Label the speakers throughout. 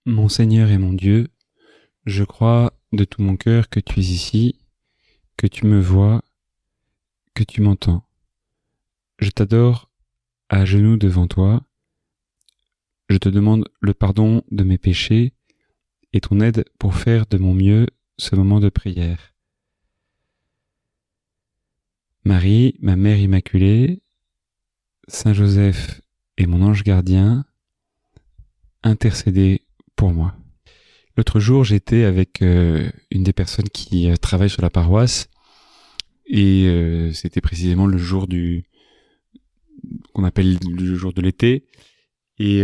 Speaker 1: Mon Seigneur et mon Dieu, je crois de tout mon cœur que tu es ici, que tu me vois, que tu m'entends. Je t'adore à genoux devant toi. Je te demande le pardon de mes péchés et ton aide pour faire de mon mieux ce moment de prière. Marie, ma mère immaculée, Saint Joseph et mon ange gardien, intercédez pour moi. L'autre jour, j'étais avec une des personnes qui travaille sur la paroisse et c'était précisément le jour qu'on appelle le jour de l'été et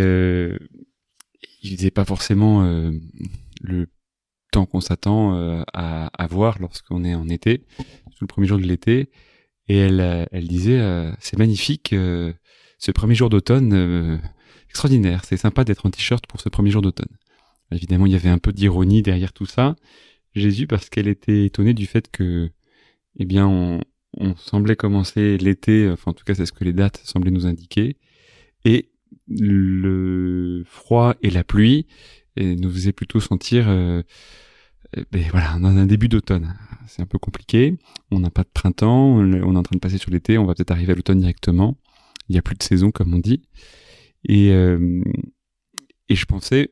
Speaker 1: il faisait pas forcément le temps qu'on s'attend à voir lorsqu'on est en été, sur le premier jour de l'été, et elle disait c'est magnifique ce premier jour d'automne, extraordinaire, c'est sympa d'être en t-shirt pour ce premier jour d'automne. Évidemment, il y avait un peu d'ironie derrière tout ça. Jésus, parce qu'elle était étonnée du fait que, eh bien, on semblait commencer l'été, enfin en tout cas c'est ce que les dates semblaient nous indiquer, et le froid et la pluie nous faisaient plutôt sentir, voilà, on a un début d'automne. C'est un peu compliqué, on n'a pas de printemps, on est en train de passer sur l'été, on va peut-être arriver à l'automne directement. Il n'y a plus de saison comme on dit, et je pensais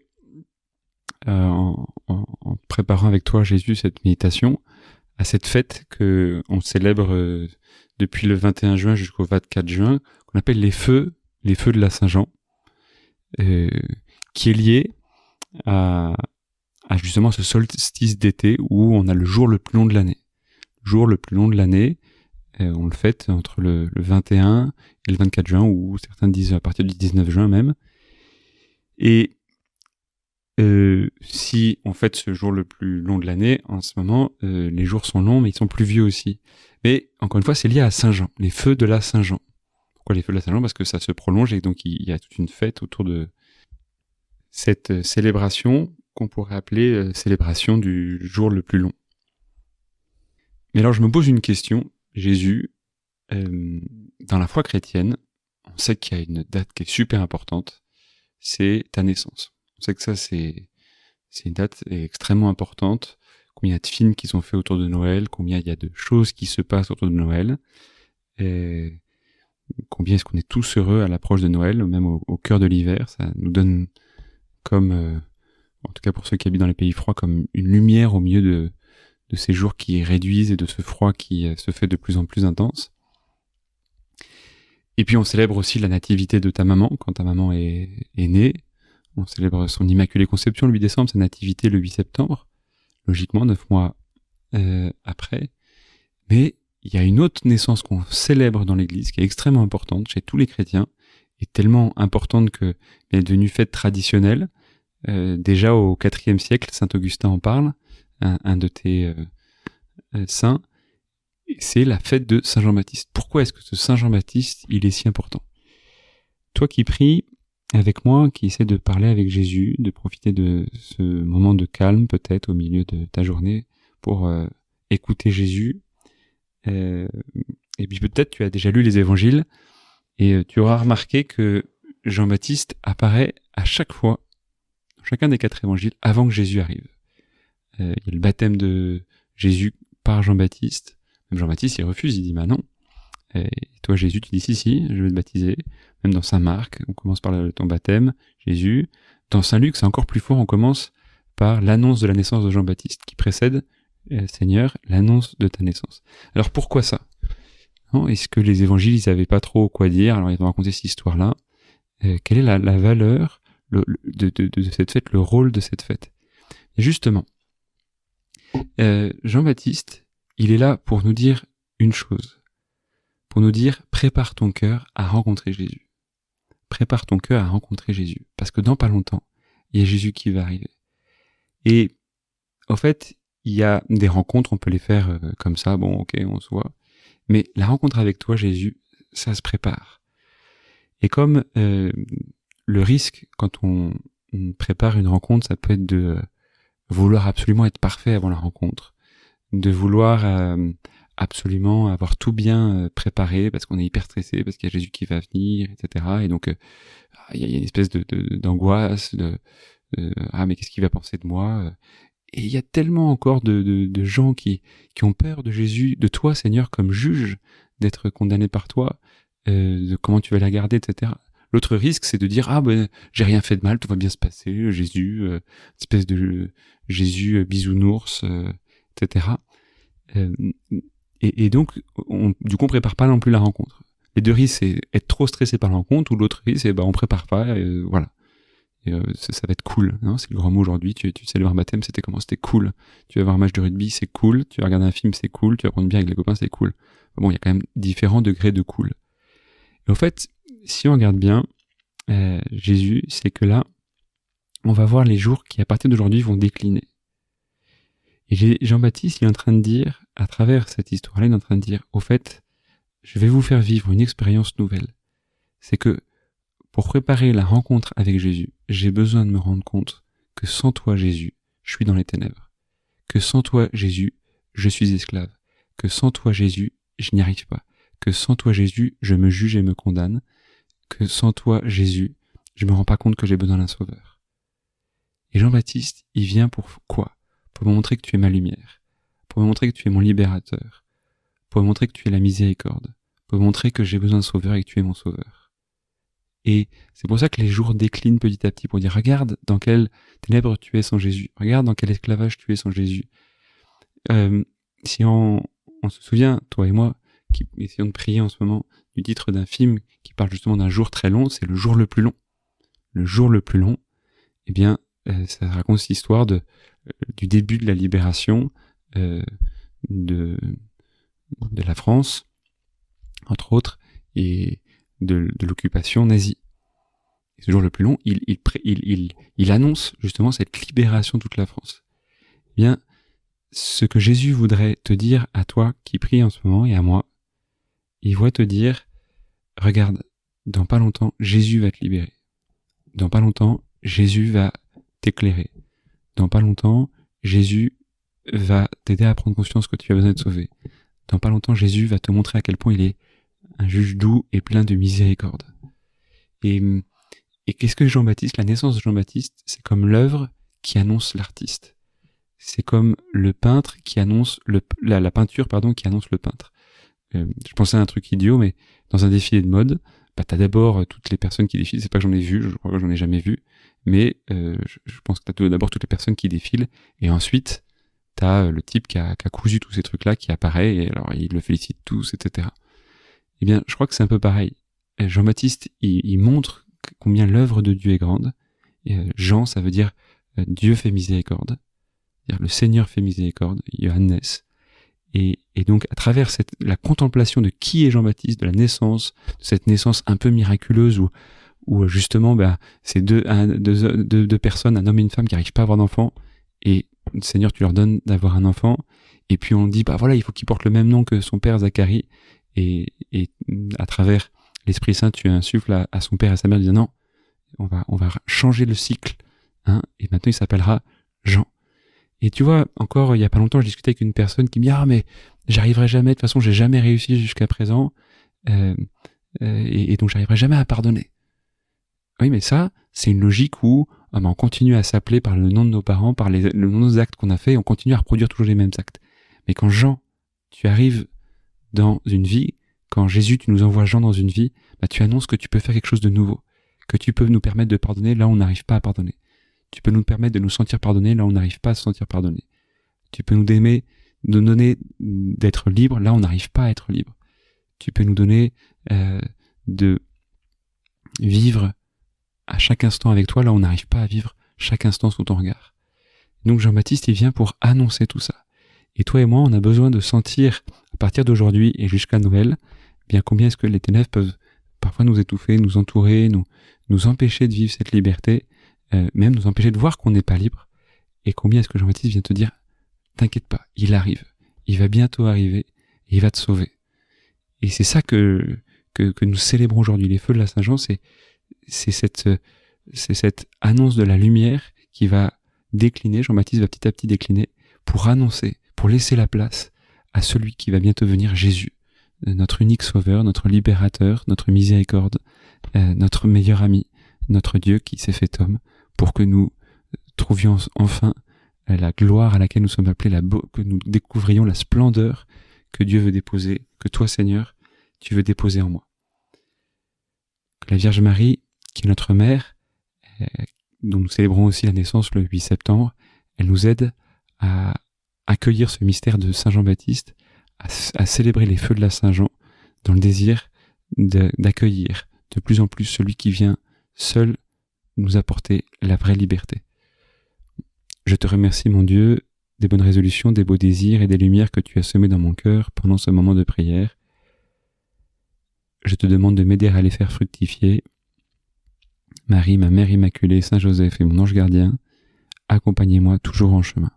Speaker 1: en préparant avec toi, Jésus, cette méditation, à cette fête que on célèbre depuis le 21 juin jusqu'au 24 juin, qu'on appelle les feux de la Saint-Jean, qui est lié à justement ce solstice d'été où on a le jour le plus long de l'année. Le jour le plus long de l'année, on le fête entre le 21 et le 24 juin, ou certains disent à partir du 19 juin même. Et si on fête ce jour le plus long de l'année, en ce moment, les jours sont longs, mais ils sont pluvieux aussi. Mais encore une fois, c'est lié à Saint-Jean, les feux de la Saint-Jean. Pourquoi les feux de la Saint-Jean ? Parce que ça se prolonge et donc il y a toute une fête autour de cette célébration qu'on pourrait appeler célébration du jour le plus long. Mais alors je me pose une question, Jésus, dans la foi chrétienne, on sait qu'il y a une date qui est super importante, c'est ta naissance. On sait que ça, c'est une date extrêmement importante. Combien il y a de films qui sont faits autour de Noël, combien il y a de choses qui se passent autour de Noël, et combien est-ce qu'on est tous heureux à l'approche de Noël, même au cœur de l'hiver. Ça nous donne comme, en tout cas pour ceux qui habitent dans les pays froids, comme une lumière au milieu de ces jours qui réduisent et de ce froid qui se fait de plus en plus intense. Et puis on célèbre aussi la nativité de ta maman, quand ta maman est née. On célèbre son Immaculée Conception le 8 décembre, sa nativité le 8 septembre, logiquement 9 mois après. Mais il y a une autre naissance qu'on célèbre dans l'Église, qui est extrêmement importante chez tous les chrétiens, et tellement importante qu'elle est devenue fête traditionnelle. Déjà au IVe siècle, saint Augustin en parle, un de tes saints, c'est la fête de Saint Jean-Baptiste. Pourquoi est-ce que ce Saint Jean-Baptiste, il est si important ? Toi qui pries avec moi, qui essaie de parler avec Jésus, de profiter de ce moment de calme peut-être au milieu de ta journée pour écouter Jésus. Et puis peut-être tu as déjà lu les évangiles et tu auras remarqué que Jean-Baptiste apparaît à chaque fois, dans chacun des 4 évangiles, avant que Jésus arrive. Il y a le baptême de Jésus par Jean-Baptiste. Même Jean-Baptiste, il refuse, il dit « Bah non ». Et toi, Jésus, tu dis « Si, je vais te baptiser ». Même dans Saint Marc, on commence par ton baptême, Jésus. Dans Saint Luc, c'est encore plus fort, on commence par l'annonce de la naissance de Jean-Baptiste, qui précède, Seigneur, l'annonce de ta naissance. Alors pourquoi ça ? Non, est-ce que les évangiles, ils n'avaient pas trop quoi dire ? Alors ils vont raconter cette histoire-là. Quelle est la valeur de cette fête, le rôle de cette fête ? Et justement, Jean-Baptiste, il est là pour nous dire une chose. Pour nous dire, prépare ton cœur à rencontrer Jésus. Prépare ton cœur à rencontrer Jésus. Parce que dans pas longtemps, il y a Jésus qui va arriver. Et, en fait, il y a des rencontres, on peut les faire comme ça, bon, ok, on se voit. Mais la rencontre avec toi, Jésus, ça se prépare. Et comme le risque, quand on prépare une rencontre, ça peut être de vouloir absolument être parfait avant la rencontre, de vouloir absolument avoir tout bien préparé parce qu'on est hyper stressé, parce qu'il y a Jésus qui va venir, etc. Et donc il y a une espèce d'angoisse, ah mais qu'est-ce qu'il va penser de moi? Et il y a tellement encore de gens qui ont peur de Jésus, de toi Seigneur comme juge, d'être condamné par toi, de comment tu vas la garder, etc. L'autre risque, c'est de dire, ah ben j'ai rien fait de mal, tout va bien se passer, Jésus, espèce de Jésus bisounours, etc. Et donc, du coup, on prépare pas non plus la rencontre. Les deux risques, c'est être trop stressé par la rencontre, ou l'autre risque, c'est on prépare pas, voilà. Et ça va être cool, hein, c'est le grand mot aujourd'hui. Tu célèbres un baptême, c'était comment? C'était cool. Tu vas voir un match de rugby, c'est cool. Tu vas regarder un film, c'est cool. Tu vas prendre une bière avec les copains, c'est cool. Bon, il y a quand même différents degrés de cool. Et en fait, si on regarde bien, Jésus, c'est que là, on va voir les jours qui, à partir d'aujourd'hui, vont décliner. Et Jean-Baptiste, il est en train de dire, à travers cette histoire-là, il est en train de dire, au fait, je vais vous faire vivre une expérience nouvelle. C'est que, pour préparer la rencontre avec Jésus, j'ai besoin de me rendre compte que sans toi, Jésus, je suis dans les ténèbres. Que sans toi, Jésus, je suis esclave. Que sans toi, Jésus, je n'y arrive pas. Que sans toi, Jésus, je me juge et me condamne. Que sans toi, Jésus, je me rends pas compte que j'ai besoin d'un sauveur. Et Jean-Baptiste, il vient pour quoi? Pour me montrer que tu es ma lumière. Pour me montrer que tu es mon libérateur. Pour me montrer que tu es la miséricorde. Pour me montrer que j'ai besoin de sauveur et que tu es mon sauveur. Et c'est pour ça que les jours déclinent petit à petit, pour dire, regarde dans quelle ténèbres tu es sans Jésus, regarde dans quel esclavage tu es sans Jésus. Si on se souvient, toi et moi, qui essayons de prier en ce moment, du titre d'un film qui parle justement d'un jour très long, c'est le jour le plus long. Le jour le plus long, eh bien, ça raconte cette histoire du début de la libération de la France, entre autres, et de l'occupation nazie. Et ce jour le plus long, il annonce justement cette libération de toute la France. Eh bien, ce que Jésus voudrait te dire à toi qui prie en ce moment et à moi, il voit te dire, regarde, dans pas longtemps, Jésus va te libérer. Dans pas longtemps, Jésus va t'éclairer. Dans pas longtemps, Jésus va t'aider à prendre conscience que tu as besoin d'être sauvé. Dans pas longtemps, Jésus va te montrer à quel point il est un juge doux et plein de miséricorde. Et qu'est-ce que Jean-Baptiste, la naissance de Jean-Baptiste, c'est comme l'œuvre qui annonce l'artiste. C'est comme le peintre qui annonce la peinture, qui annonce le peintre. Je pensais à un truc idiot, mais dans un défilé de mode, t'as d'abord toutes les personnes qui défilent. C'est pas que j'en ai vu, je crois que j'en ai jamais vu, mais je pense que t'as d'abord toutes les personnes qui défilent, et ensuite t'as le type qui a cousu tous ces trucs-là qui apparaît, et alors il le félicite tous, etc. Eh bien, je crois que c'est un peu pareil. Jean-Baptiste, il montre combien l'œuvre de Dieu est grande. Et Jean, ça veut dire Dieu fait miséricorde. C'est-à-dire le Seigneur fait miséricorde, Johannes. Et donc, à travers la contemplation de qui est Jean-Baptiste, de la naissance, de cette naissance un peu miraculeuse où justement, c'est deux personnes, un homme et une femme qui n'arrivent pas à avoir d'enfant, et le Seigneur, tu leur donnes d'avoir un enfant, et puis on dit, voilà, il faut qu'il porte le même nom que son père Zacharie, et à travers l'Esprit Saint, tu insuffles à son père et à sa mère, disant non, on va changer le cycle, hein, et maintenant il s'appellera Jean. Et tu vois, encore il y a pas longtemps, je discutais avec une personne qui me dit, mais j'arriverai jamais, de toute façon j'ai jamais réussi jusqu'à présent, et donc j'arriverai jamais à pardonner. Oui, mais ça, c'est une logique où on continue à s'appeler par le nom de nos parents, par le nom de nos actes qu'on a fait, et on continue à reproduire toujours les mêmes actes. Mais quand Jean, tu arrives dans une vie, quand Jésus, tu nous envoies Jean dans une vie, tu annonces que tu peux faire quelque chose de nouveau, que tu peux nous permettre de pardonner là où on n'arrive pas à pardonner. Tu peux nous permettre de nous sentir pardonner là où on n'arrive pas à se sentir pardonner. Tu peux nous donner d'être libre là où on n'arrive pas à être libre. Tu peux nous donner de vivre à chaque instant avec toi là où on n'arrive pas à vivre chaque instant sous ton regard. Donc Jean-Baptiste, il vient pour annoncer tout ça. Et toi et moi, on a besoin de sentir, à partir d'aujourd'hui et jusqu'à Noël, bien combien est-ce que les ténèbres peuvent parfois nous étouffer, nous entourer, nous empêcher de vivre cette liberté, même nous empêcher de voir qu'on n'est pas libre, et combien est-ce que Jean-Baptiste vient te dire, t'inquiète pas, il arrive, il va bientôt arriver, et il va te sauver. Et c'est ça que nous célébrons aujourd'hui. Les feux de la Saint-Jean, c'est cette annonce de la lumière qui va décliner, Jean-Baptiste va petit à petit décliner, pour annoncer, pour laisser la place à celui qui va bientôt venir, Jésus, notre unique sauveur, notre libérateur, notre miséricorde, notre meilleur ami, notre Dieu qui s'est fait homme, pour que nous trouvions enfin la gloire à laquelle nous sommes appelés, que nous découvrions la splendeur que Dieu veut déposer, que toi, Seigneur, tu veux déposer en moi. Que la Vierge Marie, qui est notre mère, dont nous célébrons aussi la naissance le 8 septembre, elle nous aide à accueillir ce mystère de Saint Jean-Baptiste, à célébrer les feux de la Saint-Jean, dans le désir d'accueillir de plus en plus celui qui vient seul nous apporter la vraie liberté. Je te remercie, mon Dieu, des bonnes résolutions, des beaux désirs et des lumières que tu as semées dans mon cœur pendant ce moment de prière. Je te demande de m'aider à les faire fructifier. Marie, ma Mère Immaculée, Saint Joseph et mon ange gardien, accompagnez-moi toujours en chemin.